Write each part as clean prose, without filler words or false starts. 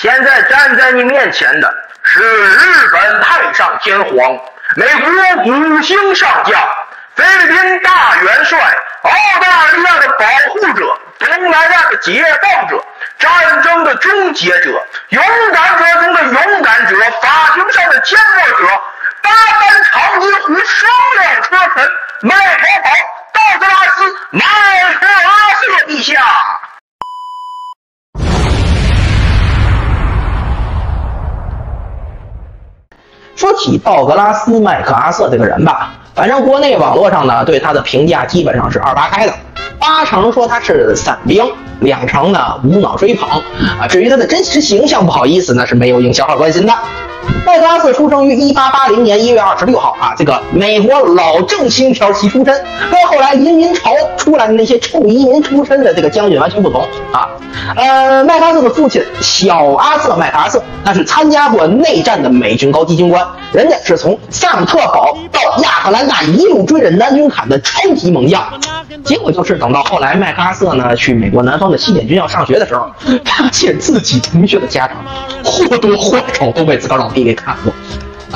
现在站在你面前的是日本太上天皇，美国5星上将，菲律宾大元帅，澳大利亚的保护者，东南亚的解放者，战争的终结者，勇敢者中的勇敢者，法庭上的缄默者，八班长津湖双料车神，麦考考道格拉斯麦克阿瑟陛下。说起道格拉斯·麦克阿瑟这个人吧，反正国内网络上呢对他的评价基本上是2-8开的，8成说他是散兵，2成呢无脑追捧啊。至于他的真实形象，不好意思呢是没有应小伙关心的。麦克阿瑟出生于1880年1月26号啊，这个美国老正新条系出身，跟后来移民潮出来的那些臭移民出身的这个将军完全不同啊。麦克阿瑟的父亲小阿瑟·麦克阿瑟，那是参加过内战的美军高级军官，人家是从萨姆特堡到亚特兰大一路追着南军砍的超级猛将。结果就是等到后来麦克阿瑟呢去美国南方的西点军校上学的时候，发现自己同学的家长或多或少都被自个儿老弟给砍过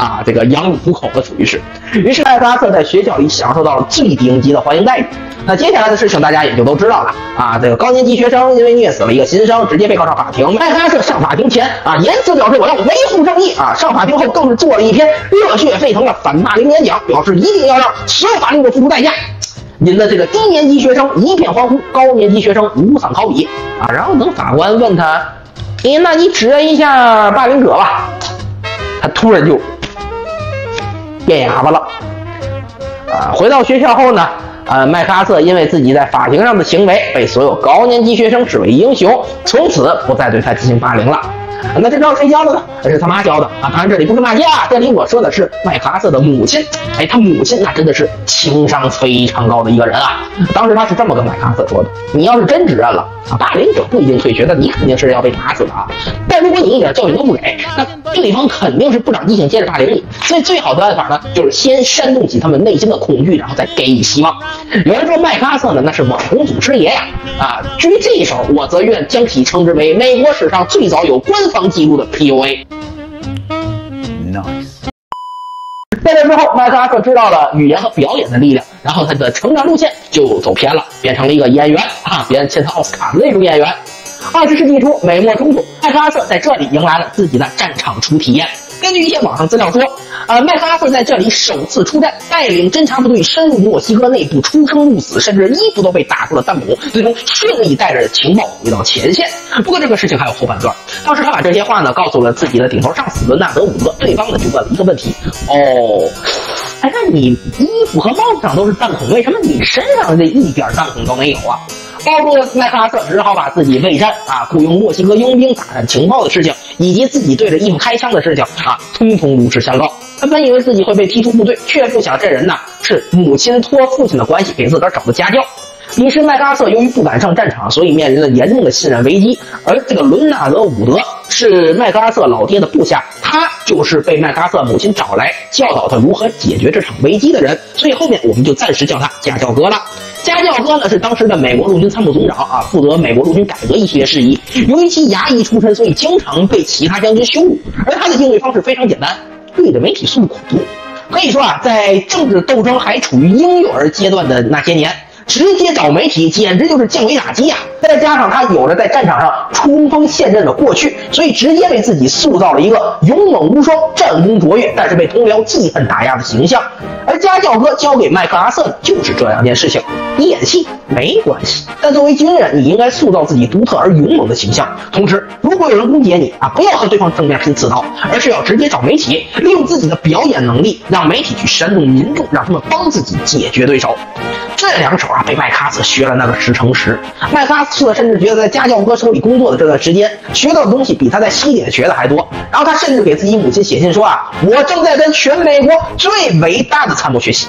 啊，这个养虎口的属于是。于是麦克阿瑟在学校里享受到了最顶级的欢迎待遇。那接下来的事情大家也就都知道了啊，这个高年级学生因为虐死了一个新生，直接被告上法庭。麦克阿瑟上法庭前啊，言辞表示我要维护正义啊，上法庭后更是做了一篇热血沸腾的反霸凌演讲，表示一定要让所有法律的付出代价。引得这个低年级学生一片欢呼，高年级学生无嗓考比啊。然后等法官问他，那你指认一下霸凌者吧，他突然就变哑巴了啊。回到学校后呢，麦克阿瑟因为自己在法庭上的行为被所有高年级学生视为英雄，从此不再对他进行霸凌了。那这招谁教的呢？是他妈教的啊！当然这里不是骂街啊，这里我说的是麦克阿瑟的母亲。他母亲那真的是情商非常高的一个人啊！当时他是这么跟麦克阿瑟说的：你要是真指认了啊，霸凌者不一定退学的，你肯定是要被打死的啊！但如果你一点教育都不给，那对方肯定是不长记性接着霸凌你。所以最好的办法呢，就是先煽动起他们内心的恐惧，然后再给予希望。有人说麦克阿瑟呢，那是网红祖师爷呀！啊，至于这一手，我则愿将其称之为美国史上最早有官方记录的 PUA。Nice。在这之后，麦克阿瑟知道了语言和表演的力量，然后他的成长路线就走偏了，变成了一个演员啊，别人签他奥斯卡的那种演员。20世纪初，美墨冲突，麦克阿瑟在这里迎来了自己的战场初体验。根据一些网上资料说，麦克阿瑟在这里首次出战，带领侦察部队深入墨西哥内部，出生入死，甚至衣服都被打出了弹孔，最终顺利带着情报回到前线。不过这个事情还有后半段，当时他把这些话呢告诉了自己的顶头上司伦纳德·伍德，对方呢就问了一个问题：那你衣服和帽子上都是弹孔，为什么你身上这一点弹孔都没有啊？包括麦克阿瑟只好把自己备战啊，雇佣墨西哥佣兵打探情报的事情，以及自己对着衣服开枪的事情啊，通通如实相告。他本以为自己会被踢出部队，却不想这人呢是母亲托父亲的关系给自个儿找的家教。彼时麦克阿瑟由于不敢上战场，所以面临了严重的信任危机。而这个伦纳德·伍德是麦克阿瑟老爹的部下，他就是被麦克阿瑟母亲找来教导他如何解决这场危机的人，所以后面我们就暂时叫他家教哥了。家教哥呢是当时的美国陆军参谋总长啊，负责美国陆军改革一系列事宜。由于其衙役出身，所以经常被其他将军羞辱，而他的应对方式非常简单，对着媒体诉苦。可以说啊，在政治斗争还处于婴幼儿阶段的那些年，直接找媒体简直就是降维打击啊！再加上他有着在战场上冲锋陷阵的过去，所以直接为自己塑造了一个勇猛无双、战功卓越，但是被同僚记恨打压的形象。而家教哥交给麦克阿瑟的就是这2件事情。你演戏没关系，但作为军人，你应该塑造自己独特而勇猛的形象。同时，如果有人攻击你啊，不要和对方正面拼刺刀，而是要直接找媒体，利用自己的表演能力，让媒体去煽动民众，让他们帮自己解决对手。这2手啊，被麦克阿瑟学了那个10成10。麦克阿瑟甚至觉得在家教哥手里工作的这段时间，学到的东西比他在西点学的还多。然后他甚至给自己母亲写信说啊，我正在跟全美国最伟大的参谋学习。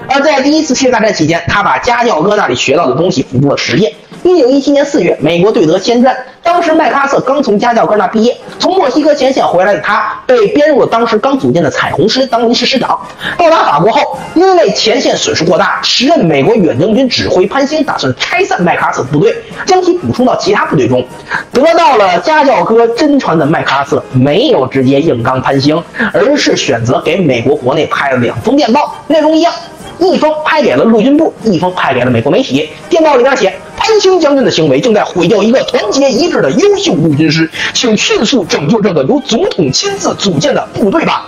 而在第1次世界大战期间，他把家教哥那里学到的东西付诸了实验， 1917年4月，美国对德宣战，当时麦克阿瑟刚从家教哥那毕业，从墨西哥前线回来的他被编入了当时刚组建的彩虹师当临时师长。到达法国后，因为前线损失过大，时任美国远征军指挥潘兴打算拆散麦克阿瑟部队，将其补充到其他部队中。得到了家教哥真传的麦克阿瑟没有直接硬刚潘兴，而是选择给美国国内派了2封电报，内容一样，一封派给了陆军部，一封派给了美国媒体。电报里面写，潘兴将军的行为正在毁掉一个团结一致的优秀陆军师，请迅速拯救这个由总统亲自组建的部队吧。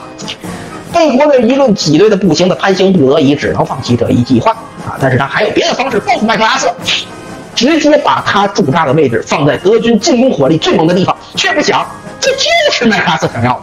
被国内舆论挤兑的不行的潘兴不得已只能放弃这一计划啊！但是他还有别的方式报复麦克阿瑟，直接把他驻扎的位置放在德军进攻火力最猛的地方，却不想这就是麦克阿瑟想要的。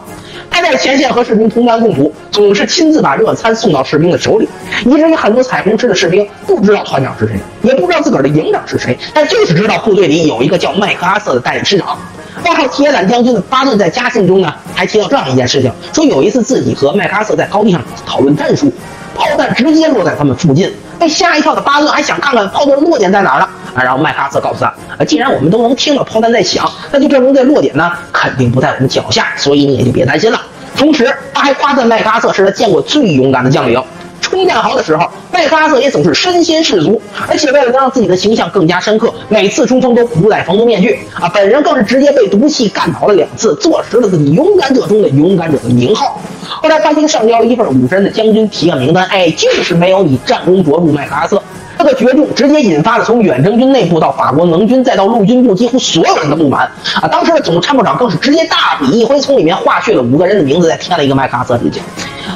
他在前线和士兵同甘共苦，总是亲自把热餐送到士兵的手里，以至于很多彩虹师的士兵不知道团长是谁，也不知道自个儿的营长是谁，但就是知道部队里有一个叫麦克阿瑟的代理师长。外号铁胆将军的巴顿在家信中呢，还提到这样一件事情，说有一次自己和麦克阿瑟在高地上讨论战术，炮弹直接落在他们附近，被吓一跳的巴顿还想看看炮弹的落点在哪儿呢。然后麦克阿瑟告诉他，既然我们都能听到炮弹在响，那就证明这落点呢肯定不在我们脚下，所以你也就别担心了。同时，他还夸赞麦克阿瑟是他见过最勇敢的将领。冲战壕的时候，麦克阿瑟也总是身先士卒，而且为了让自己的形象更加深刻，每次冲锋都不戴防毒面具啊，本人更是直接被毒气干倒了2次，坐实了自己勇敢者中的勇敢者的名号。后来潘兴上交了一份50人的将军提案名单，就是没有你战功卓著麦克阿瑟。这个决定直接引发了从远征军内部到法国盟军再到陆军部几乎所有人的不满啊！当时的总参谋长更是直接大笔一挥，从里面划去了5个人的名字，再添了一个麦克阿瑟进去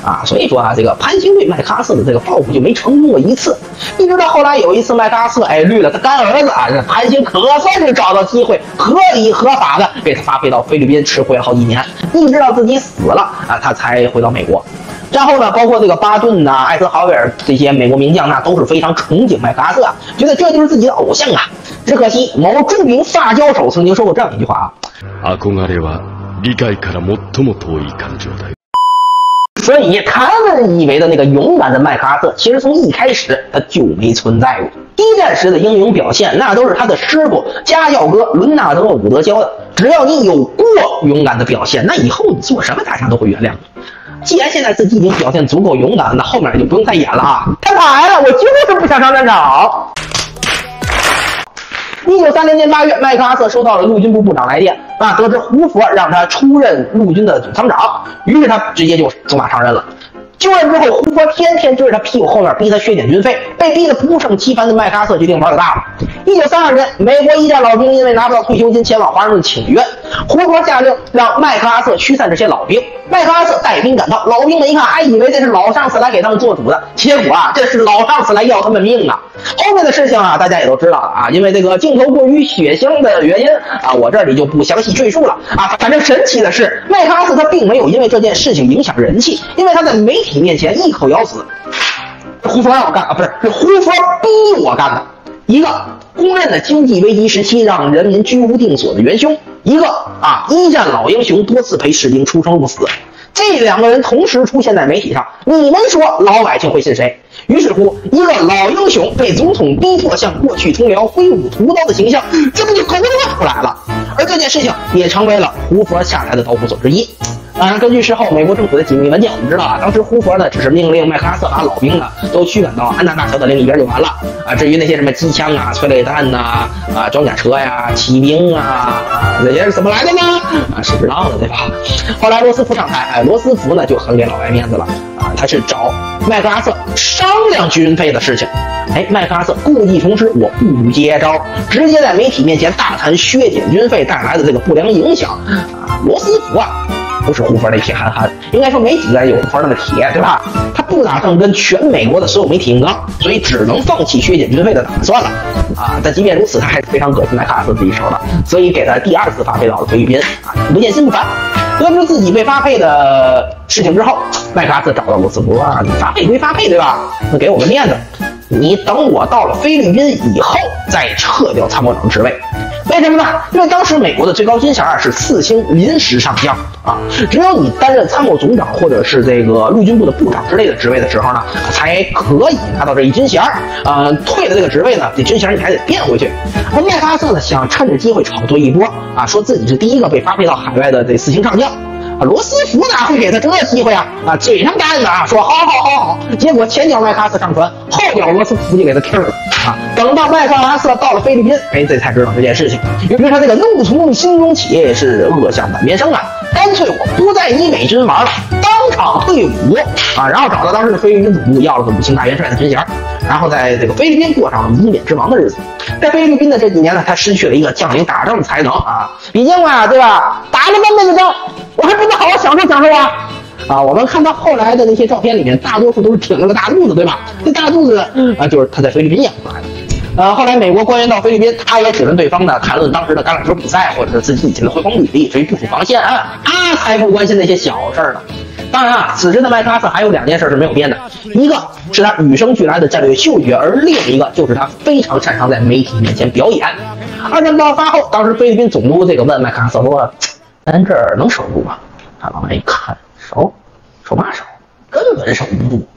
啊！所以说啊，这个潘兴对麦克阿瑟的这个报复就没成功过一次，一直到后来有一次麦克阿瑟绿了他干儿子啊，这潘兴可算是找到机会，合理合法的给他发配到菲律宾吃回了好几年，一直到自己死了啊，他才回到美国。战后呢，包括这个巴顿呐、艾森豪威尔这些美国名将，那都是非常崇敬麦克阿瑟，觉得这就是自己的偶像啊。只可惜某著名发胶手曾经说过这样一句话啊：憧れは理解から最も遠い感情だ。所以他们以为的那个勇敢的麦克阿瑟，其实从一开始他就没存在过。一战时的英勇表现，那都是他的师傅家教哥伦纳德·伍德教的。只要你有过勇敢的表现，那以后你做什么大家都会原谅你。既然现在自己已经表现足够勇敢，那后面就不用再演了啊！摊牌了，我就是不想上战场。1930年8月，麦克阿瑟收到了陆军部部长来电啊，得知胡佛让他出任陆军的总参谋长，于是他直接就走马上任了。就任之后，胡佛天天追着他屁股后面逼他削减军费，被逼得不胜其烦的麦克阿瑟决定玩个大了。1932年，美国一战老兵因为拿不到退休金前往华盛顿请愿，胡佛下令让麦克阿瑟驱散这些老兵。麦克阿瑟带兵赶到，老兵们一看还以为这是老上司来给他们做主的，结果啊，这是老上司来要他们命啊！后面的事情啊，大家也都知道了啊，因为这个镜头过于血腥的原因啊，我这里就不详细赘述了啊。反正神奇的是，麦克阿瑟他并没有因为这件事情影响人气，因为他在媒体面前一口咬死，胡佛让我干啊，不是胡佛逼我干的。一个公认的经济危机时期让人民居无定所的元凶，一个一战老英雄多次陪士兵出生入死。这2个人同时出现在媒体上，你们说老百姓会信谁？于是乎，一个老英雄被总统逼迫向过去同僚挥舞屠刀的形象，这不就勾勒出来了？而这件事情也成为了胡佛下来的导火索之一。当然，根据事后美国政府的机密文件，我们知道啊，当时胡佛呢只是命令麦克阿瑟把老兵呢都驱赶到安纳大桥的另一边就完了啊。至于那些什么机枪啊、催泪弹呐、装甲车呀、骑兵啊，这些是怎么来的呢？谁知道呢，对吧？后来罗斯福上台，罗斯福呢就很给老外面子了啊，他是找麦克阿瑟商量军费的事情。麦克阿瑟故技重施，我不接招，直接在媒体面前大谈削减军费带来的这个不良影响啊。罗斯福啊，不是胡佛那铁憨憨，应该说没几个人有胡佛那么铁，对吧？他不打算跟全美国的所有媒体硬刚，所以只能放弃削减军费的打算了啊。但即便如此，他还是非常恶心麦克阿瑟自己手的，所以给他第2次发配到了菲律宾啊，不见心不烦。得知自己被发配的事情之后，麦克阿瑟找到罗斯福啊，你发配归发配，对吧？那给我个面子。你等我到了菲律宾以后再撤掉参谋长职位。为什么呢？因为当时美国的最高军衔是4星临时上将啊，只有你担任参谋总长或者是这个陆军部的部长之类的职位的时候呢，才可以拿到这一军衔。退了这个职位呢，这军衔你还得变回去。而麦克阿瑟呢，想趁着机会炒作一波啊，说自己是第一个被发配到海外的这4星上将。罗斯福哪会给他这机会啊？嘴上答应的啊，说好，结果前脚麦克阿瑟上船，后脚罗斯福就给他踢了啊！等到麦克阿瑟到了菲律宾，这才知道这件事情。于是他这个怒从心中起，是恶向胆边生啊！干脆我不在你美军玩了，当场退伍啊！然后找到当时的菲律宾总部要了个5星大元帅的军衔，然后在这个菲律宾过上了无冕之王的日子。在菲律宾的这几年呢，他失去了一个将领打仗的才能啊！毕竟嘛，对吧？打了半辈子仗，我还不能好好享受啊！我们看到后来的那些照片里面，大多数都是挺了个大肚子，对吧？这大肚子啊，就是他在菲律宾养出来的。后来美国官员到菲律宾，他也只跟对方呢谈论当时的橄榄球比赛，或者是自己以前的辉煌履历，至于部署防线他才不关心那些小事呢。当然啊，此时的麦克阿瑟还有2件事是没有变的，一个是他与生俱来的战略嗅觉，而另一个就是他非常擅长在媒体面前表演。2战爆发后，当时菲律宾总督这个问麦克阿瑟说：“咱这儿能守住吗？”他往外一看，守嘛守，根本守不住。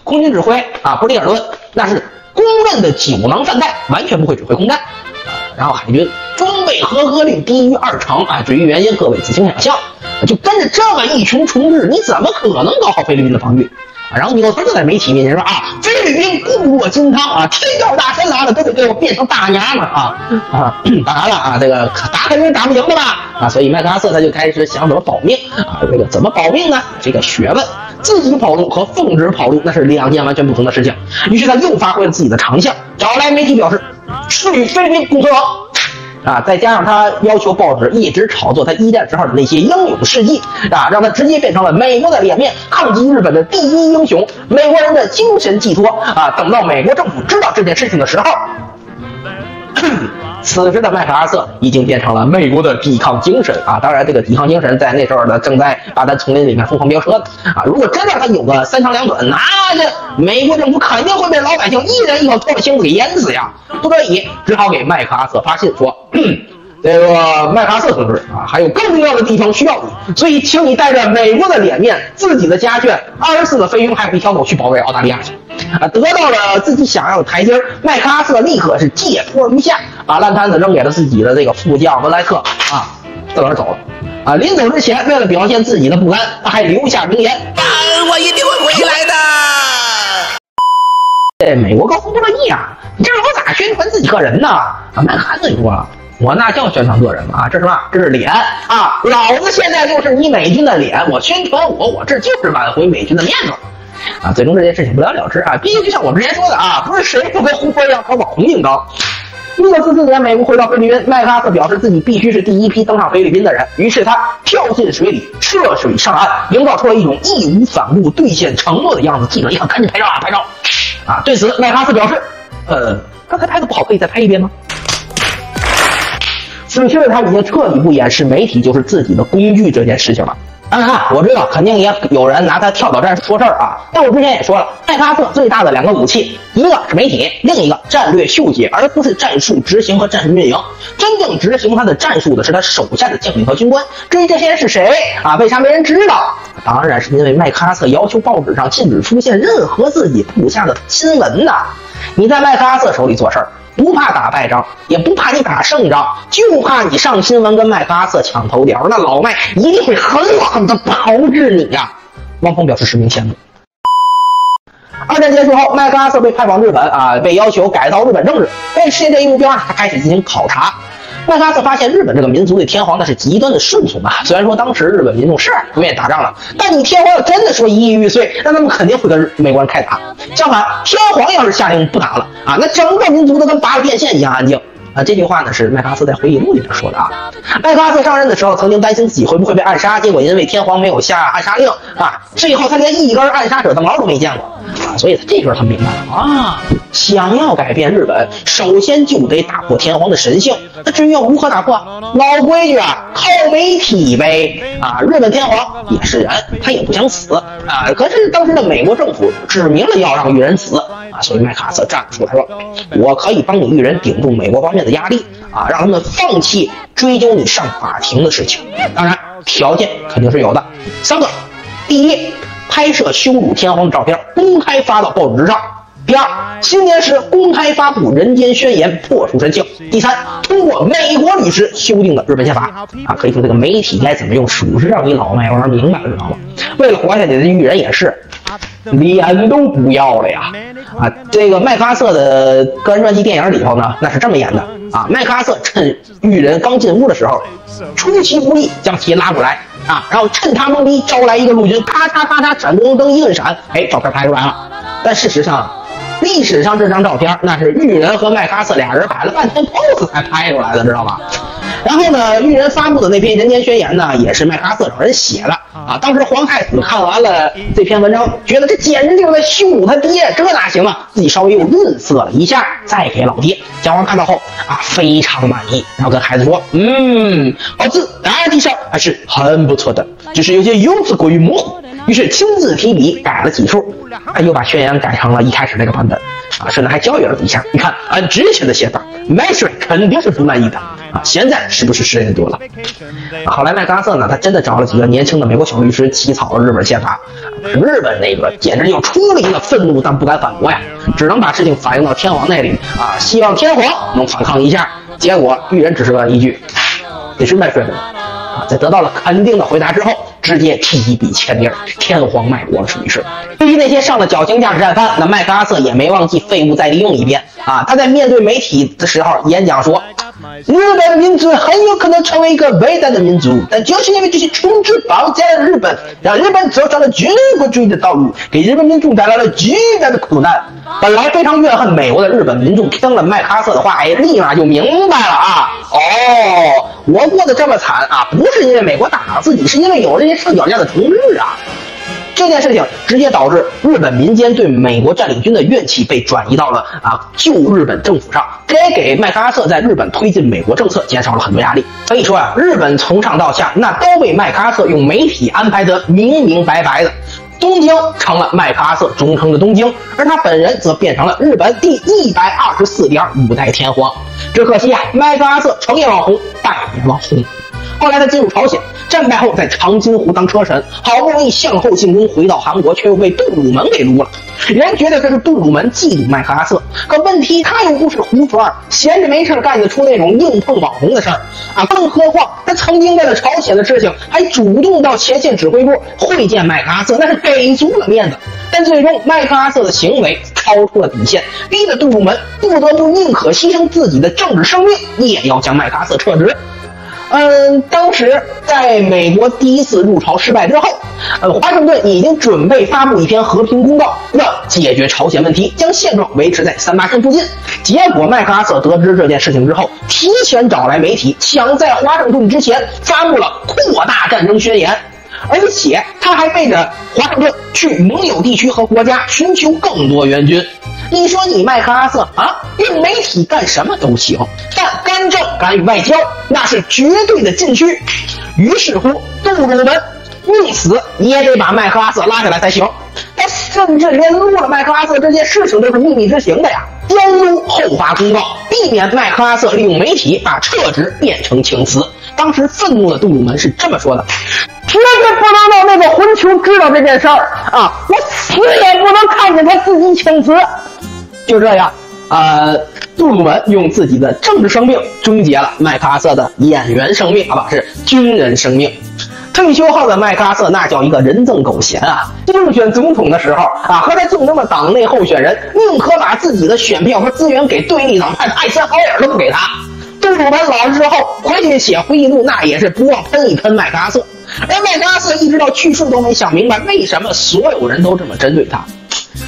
空军指挥啊，布里尔顿那是公认的9囊饭袋，完全不会指挥空战。然后海军装备合格率低于2成啊，至于原因各位自行想象。就跟着这么一群虫子，你怎么可能搞好菲律宾的防御啊？然后扭头就在媒体面前说啊，菲律宾固若金汤啊，天照大神来了都得给我变成大娘们当然了啊，这个打肯定是打不赢的吧啊，所以麦克阿瑟他就开始想怎么保命啊，这个怎么保命呢？这个学问，自己跑路和奉旨跑路那是2件完全不同的事情。于是他又发挥了自己的长项，找来媒体表示是与菲律宾共存亡。再加上他要求报纸一直炒作他1战时候的那些英勇事迹让他直接变成了美国的脸面，抗击日本的第一英雄，美国人的精神寄托等到美国政府知道这件事情的时候，此时的麦克阿瑟已经变成了美国的抵抗精神当然这个抵抗精神在那时候呢正在巴丹丛林里面疯狂飙车如果真让他有个3长2短，那这美国政府肯定会被老百姓一人一口唾沫星子给淹死呀！不得已只好给麦克阿瑟发信说这个麦克阿瑟同志还有更重要的地方需要你，所以请你带着美国的脸面、自己的家眷、24个飞鹰还有1条狗去保卫澳大利亚去。得到了自己想要的台阶，麦克阿瑟立刻是借托余下，把烂摊子扔给了自己的这个副将文莱特自个儿走了。临走之前，为了表现自己的不甘，他还留下名言：我一定会回来的。美国高层不乐意你这老咋宣传自己个人呢？麦克阿瑟就说了。我那叫宣传个人嘛这是什么？这是脸老子现在就是你美军的脸，我宣传我这就是挽回美军的面子最终这件事情不了了之毕竟就像我之前说的不是谁不跟胡佛一样和网红硬刚。1944年，美国回到菲律宾，麦克阿瑟表示自己必须是第一批登上菲律宾的人，于是他跳进水里，涉水上岸，营造出了一种义无反顾、兑现承诺的样子。记者一看，赶紧拍照拍照对此，麦克阿瑟表示，刚才拍的不好，可以再拍一遍吗？此时的他已经彻底不掩饰媒体就是自己的工具这件事情了。我知道肯定也有人拿他跳蚤战士说事儿但我之前也说了，麦克阿瑟最大的2个武器，一个是媒体，另一个战略嗅觉，而不是战术执行和战术运营。真正执行他的战术的是他手下的将领和军官。至于这些人是谁为啥没人知道？当然是因为麦克阿瑟要求报纸上禁止出现任何自己部下的新闻你在麦克阿瑟手里做事儿，不怕打败仗，也不怕你打胜仗，就怕你上新闻跟麦克阿瑟抢头条，那老麦一定会狠狠地炮制你汪峰表示实名签字。2战结束后，麦克阿瑟被派往日本被要求改造日本政治。为了实现这一目标他开始进行考察。麦克阿瑟发现日本这个民族对天皇那是极端的顺从虽然说当时日本民众是不愿意打仗了，但你天皇要真的说1亿玉碎，那他们肯定会跟美国人开打。相反，天皇要是下令不打了那整个民族都跟拔了电线一样安静。这句话呢是麦克阿瑟在回忆录里面说的啊。麦克阿瑟上任的时候曾经担心自己会不会被暗杀，结果因为天皇没有下暗杀令啊，最后他连一根暗杀者的毛都没见过啊，所以他这时候他明白了啊，想要改变日本，首先就得打破天皇的神性。那至于要如何打破，老规矩啊，靠媒体呗啊！日本天皇也是人，他也不想死啊，可是当时的美国政府指明了要让裕仁死啊，所以麦克阿瑟站出来说，我可以帮你裕仁顶住美国方面的压力啊，让他们放弃追究你上法庭的事情。当然条件肯定是有的，3个。第一，拍摄羞辱天皇的照片公开发到报纸之上。第二，新年时公开发布人间宣言，破除神性。第三，通过美国律师修订的日本宪法啊，可以说这个媒体该怎么用，属实让你老麦玩明白了，知道吗？为了活下去的裕仁也是脸都不要了呀！啊，这个麦克阿瑟的个人传记电影里头呢，那是这么演的啊，麦克阿瑟趁裕仁刚进屋的时候，出其不意将其拉过来啊，然后趁他懵逼招来一个陆军，咔嚓咔嚓，闪光灯一摁闪，哎，照片拍出来了。但事实上，历史上这张照片那是裕仁和麦克阿瑟俩人摆了半天 pose 才拍出来的，知道吗？然后呢，裕仁发布的那篇人间宣言呢，也是麦克阿瑟找人写的啊。当时皇太子看完了这篇文章，觉得这简直就是在羞辱他爹，这哪行啊？自己稍微又润色了一下，再给老爹。姜皇看到后啊，非常满意，然后跟孩子说：“儿子大体上还是很不错的，只是有些用词过于模糊。”于是亲自提笔改了几处，又把宣言改成了一开始那个版本啊，甚至还教育了一下。你看，按之前的写法，麦帅肯定是不满意的啊，现在是不是时间多了？后来麦克阿瑟呢，他真的找了几个年轻的美国小律师起草了日本宪法，日本那个简直就出了一个愤怒，但不敢反驳呀，只能把事情反映到天皇那里啊，希望天皇能反抗一下。结果裕仁只是问一句：“你是麦帅的吗？”啊，在得到了肯定的回答之后，直接提笔签名，天皇卖国了，属于是。对于那些上了绞刑架的战犯，那麦克阿瑟也没忘记废物再利用一遍啊。他在面对媒体的时候演讲说，日本民族很有可能成为一个伟大的民族，但就是因为这些充斥绑架了日本，让日本走上了军国主义的道路，给日本民众带来了巨大的苦难。本来非常怨恨美国的日本民众听了麦克阿瑟的话，哎，立马就明白了啊！哦，我过得这么惨啊，不是因为美国打自己，是因为有这些上绞架的同志啊。这件事情直接导致日本民间对美国占领军的怨气被转移到了旧日本政府上，这也给麦克阿瑟在日本推进美国政策减少了很多压力。可以说啊，日本从上到下那都被麦克阿瑟用媒体安排得明明白白的。东京成了麦克阿瑟忠诚的东京，而他本人则变成了日本第124.5代天皇。只可惜啊，麦克阿瑟成也网红，败也网红。后来他进入朝鲜，战败后在长津湖当车神，好不容易向后进攻回到韩国，却又被杜鲁门给撸了。人觉得这是杜鲁门嫉妒麦克阿瑟，可问题他又不是胡川，闲着没事干得出那种硬碰网红的事儿啊！更何况他曾经为了朝鲜的事情，还主动到前线指挥部会见麦克阿瑟，那是给足了面子。但最终麦克阿瑟的行为超出了底线，逼得杜鲁门不得不宁可牺牲自己的政治生命，也要将麦克阿瑟撤职。当时在美国第一次入朝失败之后，华盛顿已经准备发布一篇和平公告，要解决朝鲜问题，将现状维持在三八线附近。结果麦克阿瑟得知这件事情之后，提前找来媒体，抢在华盛顿之前发布了扩大战争宣言，而且他还背着华盛顿去盟友地区和国家寻求更多援军。你说你麦克阿瑟啊，用媒体干什么都行，但干政干预外交那是绝对的禁区。于是乎，杜鲁门宁死也得把麦克阿瑟拉下来才行。他甚至连撸了麦克阿瑟这件事情都是秘密执行的呀，先撸后发公告，避免麦克阿瑟利用媒体把撤职变成请辞。当时愤怒的杜鲁门是这么说的：绝对不能让那个混球知道这件事儿啊！我死也不能看见他自己请辞。就这样，杜鲁门用自己的政治生命终结了麦克阿瑟的演员生命，是军人生命。退休后的麦克阿瑟那叫一个人憎狗嫌啊！竞选总统的时候和他竞争的党内候选人宁可把自己的选票和资源给对立党派的艾森豪威尔都不给他。杜鲁门老了之后回去写回忆录，那也是不忘喷一喷麦克阿瑟。而麦克阿瑟一直到去世都没想明白为什么所有人都这么针对他。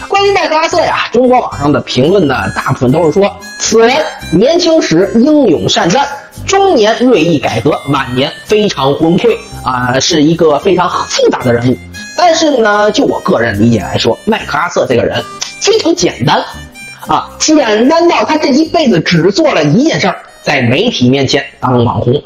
关于麦克阿瑟呀，中国网上的评论呢，大部分都是说此人年轻时英勇善战，中年锐意改革，晚年非常昏聩是一个非常复杂的人物。但是呢，就我个人理解来说，麦克阿瑟这个人非常简单简单到他这一辈子只做了一件事儿，在媒体面前当网红。